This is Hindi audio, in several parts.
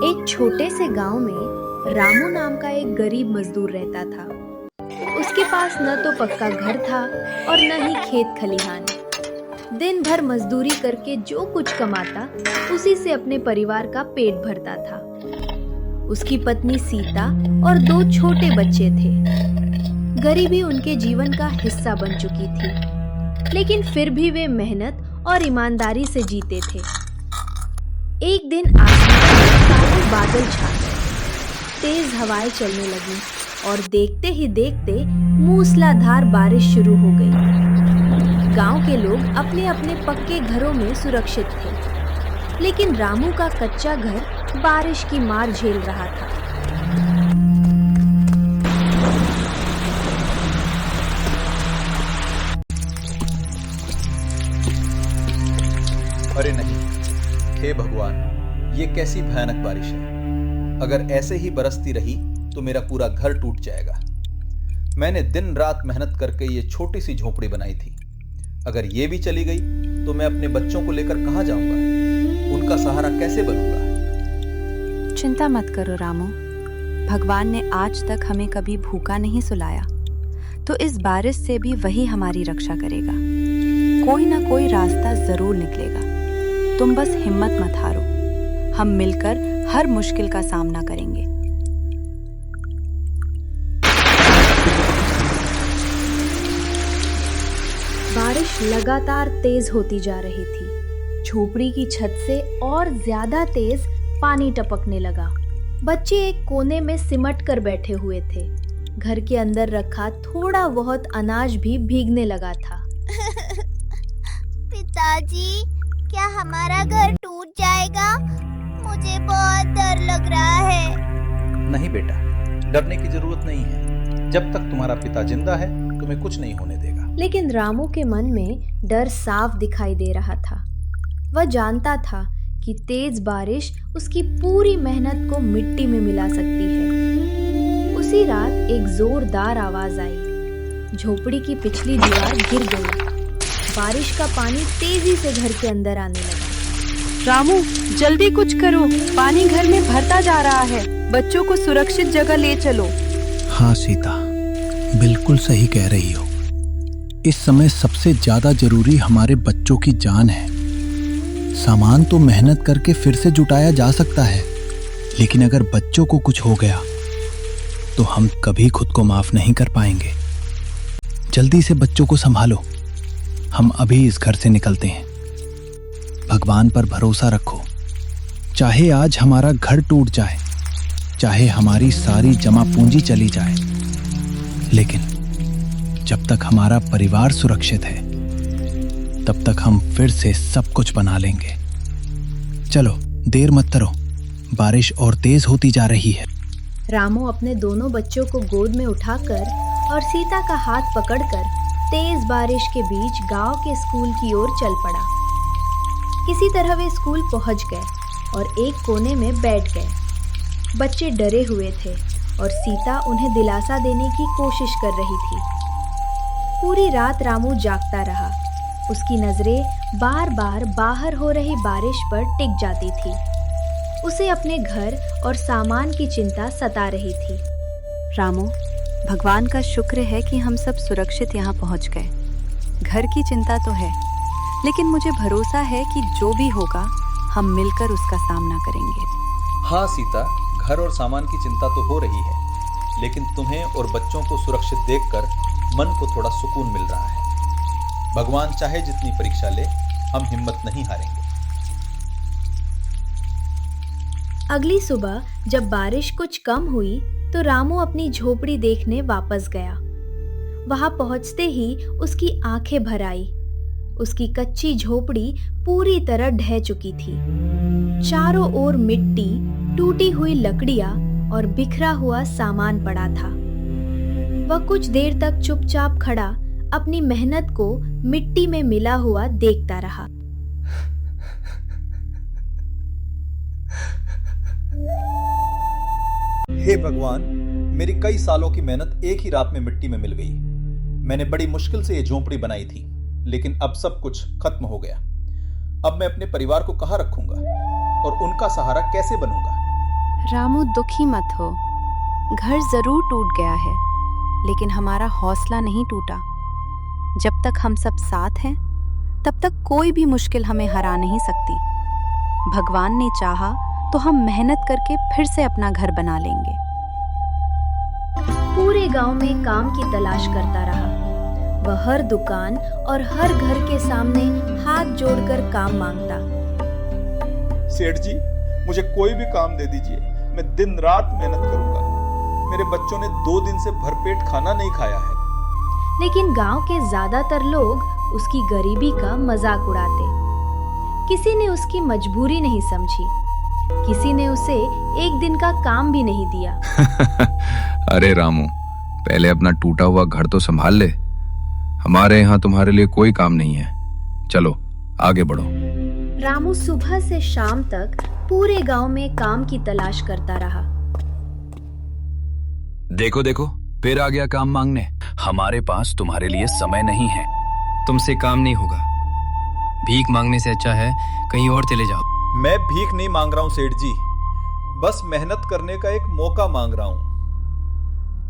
एक छोटे से गांव में रामू नाम का एक गरीब मजदूर रहता था। उसके पास न तो पक्का घर था और न ही खेत खलिहान। दिन भर मजदूरी करके जो कुछ कमाता उसी से अपने परिवार का पेट भरता था। उसकी पत्नी सीता और 2 छोटे बच्चे थे। गरीबी उनके जीवन का हिस्सा बन चुकी थी, लेकिन फिर भी वे मेहनत और ईमानदारी से जीते थे। एक दिन आसमान में काले बादल छा गए, तेज हवाएं चलने लगीं और देखते ही देखते मूसलाधार बारिश शुरू हो गई। गांव के लोग अपने अपने पक्के घरों में सुरक्षित थे, लेकिन रामू का कच्चा घर बारिश की मार झेल रहा था। अरे नहीं, हे भगवान, ये कैसी भयानक बारिश है। अगर ऐसे ही बरसती रही तो मेरा पूरा घर टूट जाएगा। मैंने दिन रात मेहनत करके ये छोटी सी झोपड़ी बनाई थी। अगर ये भी चली गई तो मैं अपने बच्चों को लेकर कहां जाऊंगा? उनका सहारा कैसे बनूंगा? चिंता मत करो रामू, भगवान ने आज तक हमें कभी भूखा नहीं सुलाया, तो इस बारिश से भी वही हमारी रक्षा करेगा। कोई ना कोई रास्ता जरूर निकलेगा। तुम बस हिम्मत मत हारो, हम मिलकर हर मुश्किल का सामना करेंगे। बारिश लगातार तेज होती जा रही थी। झोपड़ी की छत से और ज्यादा तेज पानी टपकने लगा। बच्चे एक कोने में सिमट कर बैठे हुए थे। घर के अंदर रखा थोड़ा बहुत अनाज भी भीगने लगा था। पिताजी, क्या हमारा घर टूट जाएगा? मुझे बहुत डर लग रहा है। नहीं बेटा, डरने की जरूरत नहीं है। जब तक तुम्हारा पिता जिंदा है तुम्हें कुछ नहीं होने देगा। लेकिन रामू के मन में डर साफ दिखाई दे रहा था। वह जानता था कि तेज बारिश उसकी पूरी मेहनत को मिट्टी में मिला सकती है। उसी रात एक जोरदार आवाज आई। झोपड़ी की पिछली दीवार गिर गई। बारिश का पानी तेजी से घर के अंदर आने लगा। रामू, जल्दी कुछ करो, पानी घर में भरता जा रहा है। बच्चों को सुरक्षित जगह ले चलो। हाँ सीता, बिल्कुल सही कह रही हो। इस समय सबसे ज्यादा जरूरी हमारे बच्चों की जान है। सामान तो मेहनत करके फिर से जुटाया जा सकता है, लेकिन अगर बच्चों को कुछ हो गया तो हम कभी खुद को माफ नहीं कर पाएंगे। जल्दी से बच्चों को संभालो, हम अभी इस घर से निकलते हैं। भगवान पर भरोसा रखो। चाहे आज हमारा घर टूट जाए, चाहे हमारी सारी जमा पूंजी चली जाए, लेकिन जब तक हमारा परिवार सुरक्षित है तब तक हम फिर से सब कुछ बना लेंगे। चलो, देर मत करो, बारिश और तेज होती जा रही है। रामू अपने दोनों बच्चों को गोद में उठाकर और सीता का हाथ पकड़कर तेज बारिश के बीच गांव के स्कूल की ओर चल पड़ा। किसी तरह वे स्कूल पहुंच गए और एक कोने में बैठ गए। बच्चे डरे हुए थे और सीता उन्हें दिलासा देने की कोशिश कर रही थी। पूरी रात रामू जागता रहा। उसकी नजरें बार बार बाहर हो रही बारिश पर टिक जाती थी। उसे अपने घर और सामान की चिंता सता रही थी। रामू, भगवान का शुक्र है कि हम सब सुरक्षित यहाँ पहुँच गए। घर की चिंता तो है, लेकिन मुझे भरोसा है कि जो भी होगा हम मिलकर उसका सामना करेंगे। हाँ सीता, घर और सामान की चिंता तो हो रही है, लेकिन तुम्हें और बच्चों को सुरक्षित देखकर मन को थोड़ा सुकून मिल रहा है। भगवान चाहे जितनी परीक्षा ले, हम हिम्मत नहीं हारेंगे। अगली सुबह जब बारिश कुछ कम हुई तो रामू अपनी झोपड़ी देखने वापस गया। वहां पहुंचते ही उसकी आंखें भर आई। उसकी कच्ची झोपड़ी पूरी तरह ढह चुकी थी। चारों ओर मिट्टी, टूटी हुई लकड़ियां और बिखरा हुआ सामान पड़ा था। वह कुछ देर तक चुपचाप खड़ा अपनी मेहनत को मिट्टी में मिला हुआ देखता रहा। हे भगवान, मेरी कई सालों की मेहनत एक ही रात में मिट्टी में मिल गई। मैंने बड़ी मुश्किल से ये झोंपड़ी बनाई थी, लेकिन अब सब कुछ खत्म हो गया। अब मैं अपने परिवार को कहाँ रखूंगा और उनका सहारा कैसे बनूंगा? रामू दुखी मत हो। घर जरूर टूट गया है, लेकिन हमारा हौसला नहीं टूटा। जब तक हम सब साथ हैं, तब तक कोई भी मुश्किल हमें हरा नहीं सकती। भगवान ने चाहा तो हम मेहनत करके फिर से अपना घर बना लेंगे। पूरे गांव में काम की तलाश करता रहा। वह हर दुकान और हर घर के सामने हाथ जोड़कर काम मांगता। सेठ जी, मुझे कोई भी काम दे दीजिए, मैं दिन रात मेहनत करूंगा। मेरे बच्चों ने 2 दिन से भरपेट खाना नहीं खाया है। लेकिन गांव के ज्यादातर लोग उसकी गरीबी का मजाक उड़ाते। किसी ने उसकी मजबूरी नहीं समझी, किसी ने उसे एक दिन का काम भी नहीं दिया। अरे रामू, पहले अपना टूटा हुआ घर तो संभाल ले। हमारे यहाँ तुम्हारे लिए कोई काम नहीं है। चलो आगे बढ़ो। रामू सुबह से शाम तक पूरे गांव में काम की तलाश करता रहा। देखो देखो, फिर आ गया काम मांगने। हमारे पास तुम्हारे लिए समय नहीं है। तुमसे काम नहीं होगा। भीख मांगने से अच्छा है कहीं और चले जाओ। मैं भीख नहीं मांग रहा हूँ सेठ जी, बस मेहनत करने का एक मौका मांग रहा हूँ।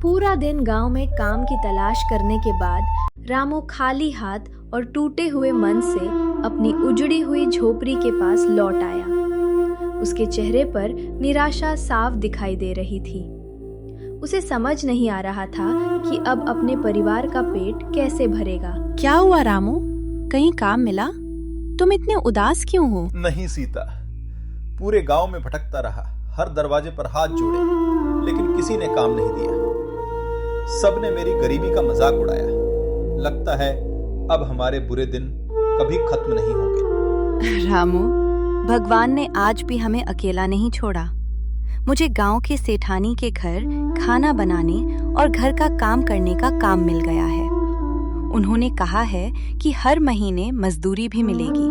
पूरा दिन गांव में काम की तलाश करने के बाद रामू खाली हाथ और टूटे हुए मन से अपनी उजड़ी हुई झोपड़ी के पास लौट आया। उसके चेहरे पर निराशा साफ दिखाई दे रही थी। उसे समझ नहीं आ रहा था कि अब अपने परिवार का पेट कैसे भरेगा। क्या हुआ रामू? कहीं काम मिला? तुम इतने उदास क्यों हो? नहीं सीता, पूरे गांव में भटकता रहा, हर दरवाजे पर हाथ जोड़े, लेकिन किसी ने काम नहीं दिया। सबने मेरी गरीबी का मजाक उड़ाया। लगता है अब हमारे बुरे दिन कभी खत्म नहीं होंगे। रामू, भगवान ने आज भी हमें अकेला नहीं छोड़ा। मुझे गांव के सेठानी के घर खाना बनाने और घर का काम करने का काम मिल गया है। उन्होंने कहा है कि हर महीने मजदूरी भी मिलेगी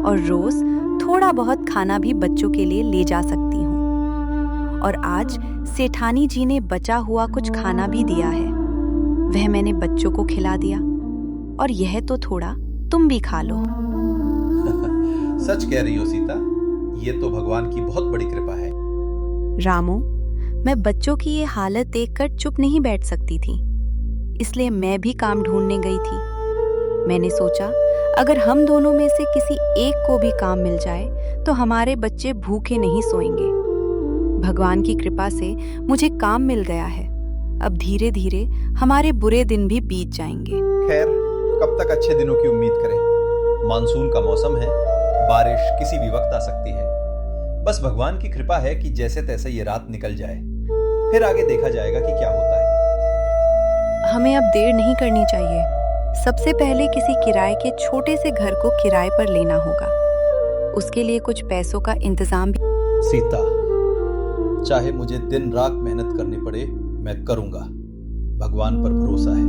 और रोज थोड़ा बहुत खाना भी बच्चों के लिए ले जा सकती हूँ। और आज सेठानी जी ने बचा हुआ कुछ खाना भी दिया है, वह मैंने बच्चों को खिला दिया। और यह तो थोड़ा तुम भी खा लो। सच कह रही हो सीता, ये तो भगवान की बहुत बड़ी कृपा है। रामू, मैं बच्चों की ये हालत देखकर चुप नहीं बैठ सकती थी, इसलिए मैं भी काम ढूंढने गई थी। मैंने सोचा अगर हम दोनों में से किसी एक को भी काम मिल जाए तो हमारे बच्चे भूखे नहीं सोएंगे। भगवान की कृपा से मुझे काम मिल गया है। अब धीरे धीरे हमारे बुरे दिन भी बीत जाएंगे। खैर, कब तक अच्छे दिनों की उम्मीद करें? मानसून का मौसम है, बारिश किसी भी वक्त आ सकती है। बस भगवान की कृपा है कि जैसे तैसे ये रात निकल जाए, फिर आगे देखा जाएगा कि क्या होता है। हमें अब देर नहीं करनी चाहिए। सबसे पहले किसी किराए के छोटे से घर को किराए पर लेना होगा। उसके लिए कुछ पैसों का इंतजाम भी। सीता, चाहे मुझे दिन रात मेहनत करनी पड़े, मैं करूंगा। भगवान पर भरोसा है,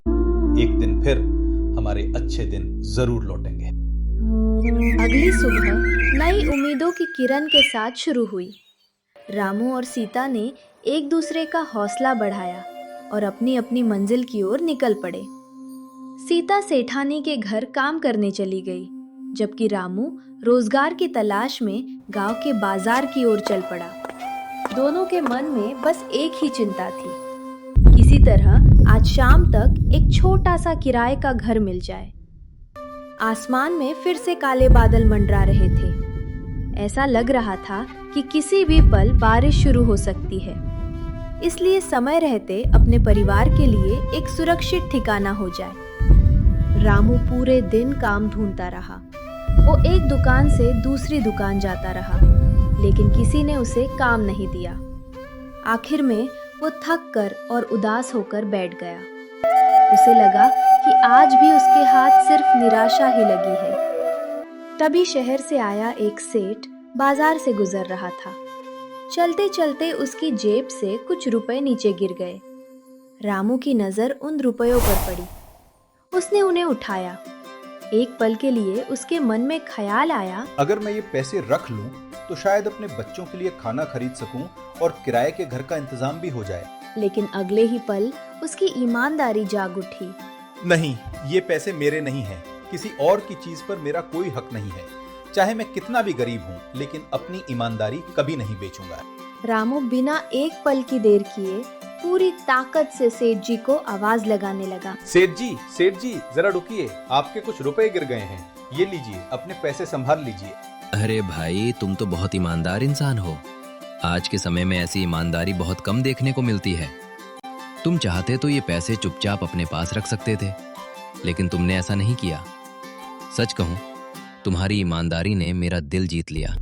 एक दिन फिर हमारे अच्छे दिन जरूर लौटेंगे। अगली सुबह नई उम्मीदों की किरण के साथ शुरू हुई। रामू और सीता ने एक दूसरे का हौसला बढ़ाया और अपनी अपनी मंजिल की ओर निकल पड़े। सीता सेठानी के घर काम करने चली गई, जबकि रामू रोजगार की तलाश में गांव के बाजार की ओर चल पड़ा। दोनों के मन में बस एक ही चिंता थी, किसी तरह आज शाम तक एक छोटा सा किराए का घर मिल जाए। आसमान में फिर से काले बादल मंडरा रहे थे। ऐसा लग रहा था कि किसी भी पल बारिश शुरू हो सकती है, इसलिए समय रहते अपने परिवार के लिए एक सुरक्षित ठिकाना हो जाए। रामू पूरे दिन काम ढूंढता रहा। वो एक दुकान से दूसरी दुकान जाता रहा, लेकिन किसी ने उसे काम नहीं दिया। आखिर में वो थक कर और उदास होकर बैठ गया। उसे लगा कि आज भी उसके हाथ सिर्फ निराशा ही लगी है। तभी शहर से आया एक सेठ बाजार से गुजर रहा था। चलते चलते उसकी जेब से कुछ रुपए नीचे गिर गए। रामू की नजर उन रुपयों पर पड़ी। उसने उन्हें उठाया। एक पल के लिए उसके मन में ख्याल आया, अगर मैं ये पैसे रख लूं तो शायद अपने बच्चों के लिए खाना खरीद सकूं और किराए के घर का इंतजाम भी हो जाए। लेकिन अगले ही पल उसकी ईमानदारी जाग उठी। नहीं, ये पैसे मेरे नहीं हैं। किसी और की चीज पर मेरा कोई हक नहीं है। चाहे मैं कितना भी गरीब हूं, लेकिन अपनी ईमानदारी कभी नहीं बेचूंगा। रामू बिना एक पल की देर किए पूरी ताकत से सेठ जी को आवाज लगाने लगा। सेठ जी जरा रुकिए, आपके कुछ रुपए गिर गए हैं, ये लीजिए, अपने पैसे संभाल लीजिए। अरे भाई, तुम तो बहुत ईमानदार इंसान हो। आज के समय में ऐसी ईमानदारी बहुत कम देखने को मिलती है। तुम चाहते तो ये पैसे चुपचाप अपने पास रख सकते थे, लेकिन तुमने ऐसा नहीं किया। सच कहूं, तुम्हारी ईमानदारी ने मेरा दिल जीत लिया।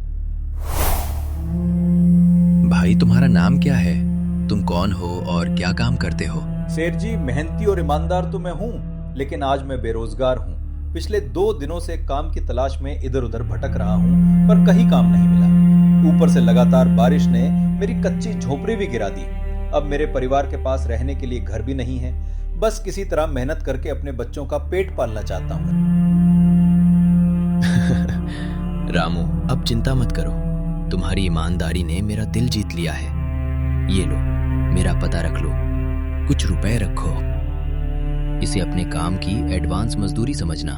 भाई, तुम्हारा नाम क्या है? तुम कौन हो और क्या काम करते हो? सेठ जी, मेहनती और ईमानदार तो मैं हूँ, लेकिन आज मैं बेरोजगार हूँ। पिछले 2 दिनों से काम की तलाश में इधर उधर भटक रहा हूँ, पर कहीं काम नहीं मिला। ऊपर से लगातार बारिश ने मेरी कच्ची झोपड़ी भी गिरा दी। अब मेरे परिवार के पास रहने के लिए घर भी नहीं है। बस किसी तरह मेहनत करके अपने बच्चों का पेट पालना चाहता हूँ। रामू, अब चिंता मत करो। तुम्हारी ईमानदारी ने मेरा दिल जीत लिया है। ये लो, मेरा पता रख लो, कुछ रुपए रखो। इसे अपने काम की एडवांस मजदूरी समझना।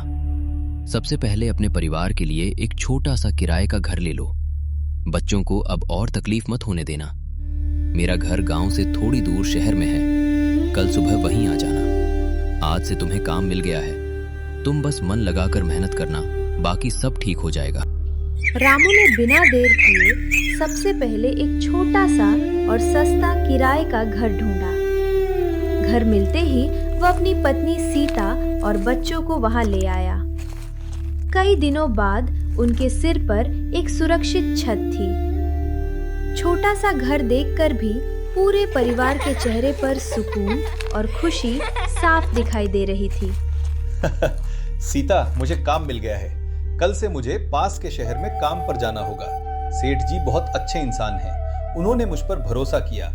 सबसे पहले अपने परिवार के लिए एक छोटा सा किराए का घर ले लो। बच्चों को अब और तकलीफ मत होने देना। मेरा घर गांव से थोड़ी दूर शहर में है। कल सुबह वहीं आ जाना। आज से तुम्हें काम मिल गया है। तुम बस मन लगाकर मेहनत करना, बाकी सब ठीक हो जाएगा। रामू ने बिना देर किए सबसे पहले एक छोटा सा और सस्ता किराए का घर ढूंढा। घर मिलते ही वह अपनी पत्नी सीता और बच्चों को वहां ले आया। कई दिनों बाद उनके सिर पर एक सुरक्षित छत थी। छोटा सा घर देखकर भी पूरे परिवार के चेहरे पर सुकून और खुशी साफ दिखाई दे रही थी। सीता, मुझे काम मिल गया है। कल से मुझे पास के शहर में काम पर जाना होगा। सेठ जी बहुत अच्छे इंसान हैं। उन्होंने मुझ पर भरोसा किया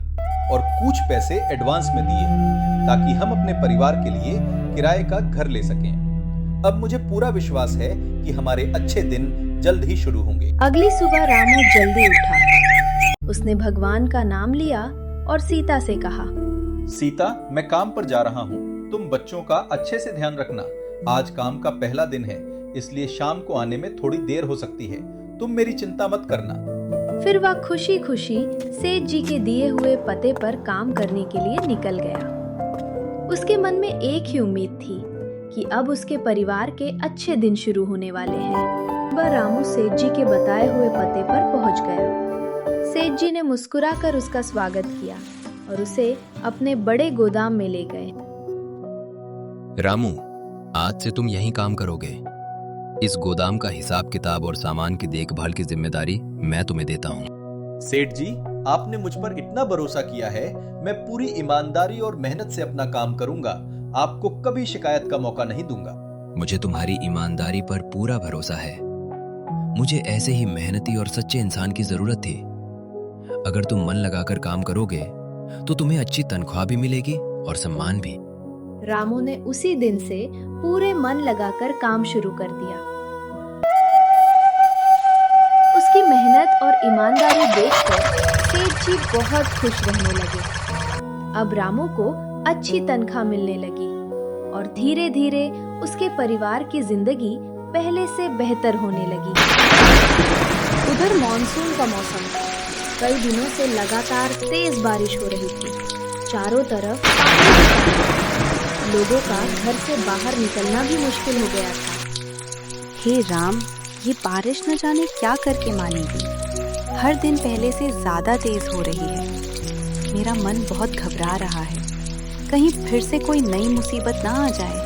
और कुछ पैसे एडवांस में दिए ताकि हम अपने परिवार के लिए किराए का घर ले सकें। अब मुझे पूरा विश्वास है कि हमारे अच्छे दिन जल्द ही शुरू होंगे। अगली सुबह रामू जल्दी उठा। उसने भगवान का नाम लिया और सीता से कहा, सीता, मैं काम पर जा रहा हूँ। तुम बच्चों का अच्छे से ध्यान रखना। आज काम का पहला दिन है, इसलिए शाम को आने में थोड़ी देर हो सकती है। तुम मेरी चिंता मत करना। फिर वह खुशी खुशी सेठ जी के दिए हुए पते पर काम करने के लिए निकल गया। उसके मन में एक ही उम्मीद थी कि अब उसके परिवार के अच्छे दिन शुरू होने वाले हैं। वह रामू सेठ जी के बताए हुए पते पर पहुंच गया। सेठ जी ने मुस्कुराकर उसका स्वागत किया और उसे अपने बड़े गोदाम में ले गए। रामू, आज से तुम यहीं काम करोगे। इस गोदाम का हिसाब किताब और सामान की देखभाल की जिम्मेदारी मैं तुम्हें देता हूँ। सेठ जी, आपने मुझ पर इतना भरोसा किया है। मैं पूरी ईमानदारी और मेहनत से अपना काम करूंगा। आपको कभी शिकायत का मौका नहीं दूंगा। मुझे तुम्हारी ईमानदारी पर पूरा भरोसा है। मुझे ऐसे ही मेहनती और सच्चे इंसान की जरूरत थी। अगर तुम मन लगाकर काम करोगे तो तुम्हें अच्छी तनख्वाह भी मिलेगी और सम्मान भी। रामू ने उसी दिन से पूरे मन लगाकर काम शुरू कर दिया। उसकी मेहनत और ईमानदारी देखकर सेठ जी बहुत खुश रहने लगे। अब रामू को अच्छी तनख्वाह मिलने लगी और धीरे धीरे उसके परिवार की जिंदगी पहले से बेहतर होने लगी। उधर मॉनसून का मौसम था। कई दिनों से लगातार तेज बारिश हो रही थी। चारों तरफ लोगों का घर से बाहर निकलना भी मुश्किल हो गया था। हे राम, ये बारिश न जाने क्या करके मानेगी। हर दिन पहले से ज्यादा तेज हो रही है। मेरा मन बहुत घबरा रहा है, कहीं फिर से कोई नई मुसीबत ना आ जाए।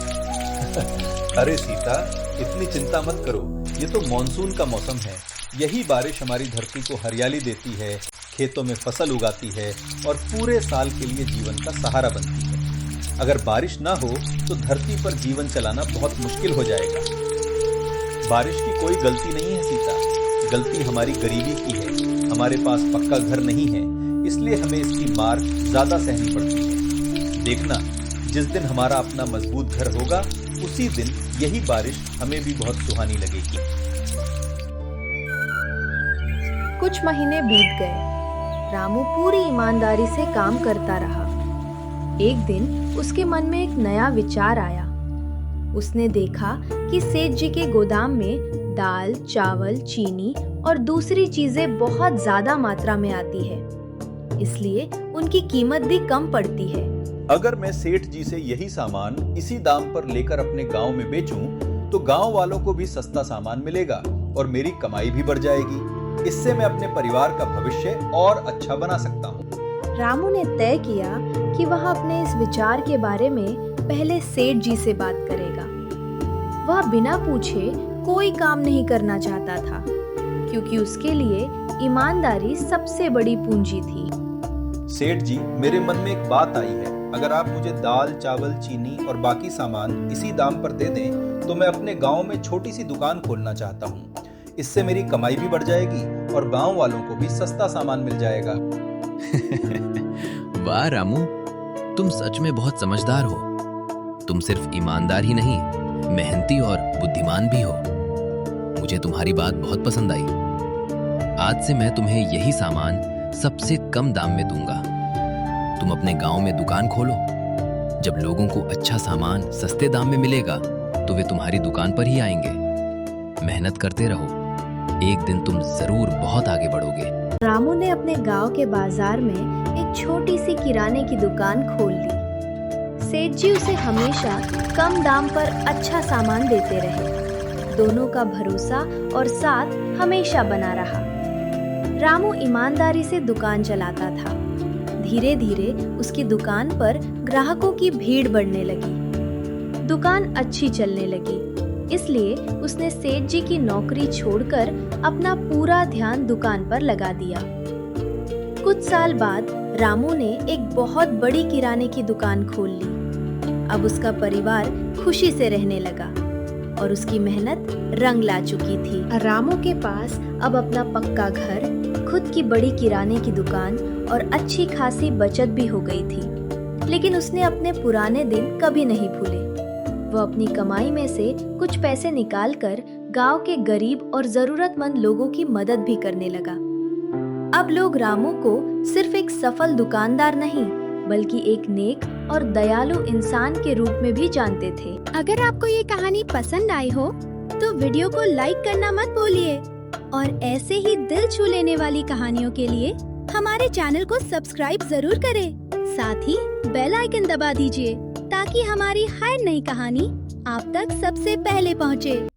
अरे सीता, इतनी चिंता मत करो। ये तो मॉनसून का मौसम है। यही बारिश हमारी धरती को हरियाली देती है, खेतों में फसल उगाती है और पूरे साल के लिए जीवन का सहारा बनती है। अगर बारिश ना हो तो धरती पर जीवन चलाना बहुत मुश्किल हो जाएगा। बारिश की कोई गलती नहीं है सीता, गलती हमारी गरीबी की है। हमारे पास पक्का घर नहीं है, इसलिए हमें इसकी मार ज्यादा सहनी पड़ती है। देखना, जिस दिन हमारा अपना मजबूत घर होगा, उसी दिन यही बारिश हमें भी बहुत सुहानी लगेगी। कुछ महीने बीत गए। रामू पूरी ईमानदारी से काम करता रहा। एक दिन उसके मन में एक नया विचार आया। उसने देखा कि सेठ जी के गोदाम में दाल, चावल, चीनी और दूसरी चीजें बहुत ज्यादा मात्रा में आती है। इसलिए उनकी कीमत भी कम पड़ती है। अगर मैं सेठ जी से यही सामान इसी दाम पर लेकर अपने गांव में बेचूं, तो गांव वालों को भी सस्ता सामान मिलेगा और मेरी कमाई भी बढ़ जाएगी। इससे मैं अपने परिवार का भविष्य और अच्छा बना सकता हूँ। रामू ने तय किया कि वह अपने इस विचार के बारे में पहले सेठ जी से बात करेगा। वह बिना पूछे कोई काम नहीं करना चाहता था, क्योंकि उसके लिए ईमानदारी सबसे बड़ी पूंजी थी। सेठ जी, मेरे मन में एक बात आई है। अगर आप मुझे दाल, चावल, चीनी और बाकी सामान इसी दाम पर दे दें, तो मैं अपने गांव में छोटी सी दुकान खोलना चाहता हूँ। इससे मेरी कमाई भी बढ़ जाएगी और गांव वालों को भी सस्ता सामान मिल जाएगा। वाह रामू, तुम सच में बहुत समझदार हो। तुम सिर्फ ईमानदार ही नहीं, मेहनती और बुद्धिमान भी हो। मुझे तुम्हारी बात बहुत पसंद आई। आज से मैं तुम्हें यही सामान सबसे कम दाम में दूंगा। तुम अपने गांव में दुकान खोलो। जब लोगों को अच्छा सामान सस्ते दाम में मिलेगा, तो वे तुम्हारी दुकान पर ही आएंगे। मेहनत करते रहो, एक दिन तुम जरूर बहुत आगे बढ़ोगे। रामू ने अपने गांव के बाजार में एक छोटी सी किराने की दुकान खोल ली। सेठ जी उसे हमेशा कम दाम पर अच्छा सामान देते रहे। दोनों का भरोसा और साथ हमेशा बना रहा। रामू ईमानदारी से दुकान चलाता था। धीरे धीरे उसकी दुकान पर ग्राहकों की भीड़ बढ़ने लगी। दुकान अच्छी चलने लगी, इसलिए उसने सेठ जी की नौकरी छोड़कर अपना पूरा ध्यान दुकान पर लगा दिया। कुछ साल बाद रामू ने एक बहुत बड़ी किराने की दुकान खोल ली। अब उसका परिवार खुशी से रहने लगा और उसकी मेहनत रंग ला चुकी थी। रामू के पास अब अपना पक्का घर, खुद की बड़ी किराने की दुकान और अच्छी खासी बचत भी हो गई थी। लेकिन उसने अपने पुराने दिन कभी नहीं भूले। वह अपनी कमाई में से कुछ पैसे निकालकर गांव के गरीब और जरूरतमंद लोगों की मदद भी करने लगा। अब लोग रामू को सिर्फ एक सफल दुकानदार नहीं, बल्कि एक नेक और दयालु इंसान के रूप में भी जानते थे। अगर आपको ये कहानी पसंद आई हो, तो वीडियो को लाइक करना मत भूलिए और ऐसे ही दिल छू लेने वाली कहानियों के लिए हमारे चैनल को सब्सक्राइब जरूर करें। साथ ही बेल आइकन दबा दीजिए ताकि हमारी हर नई कहानी आप तक सबसे पहले पहुंचे।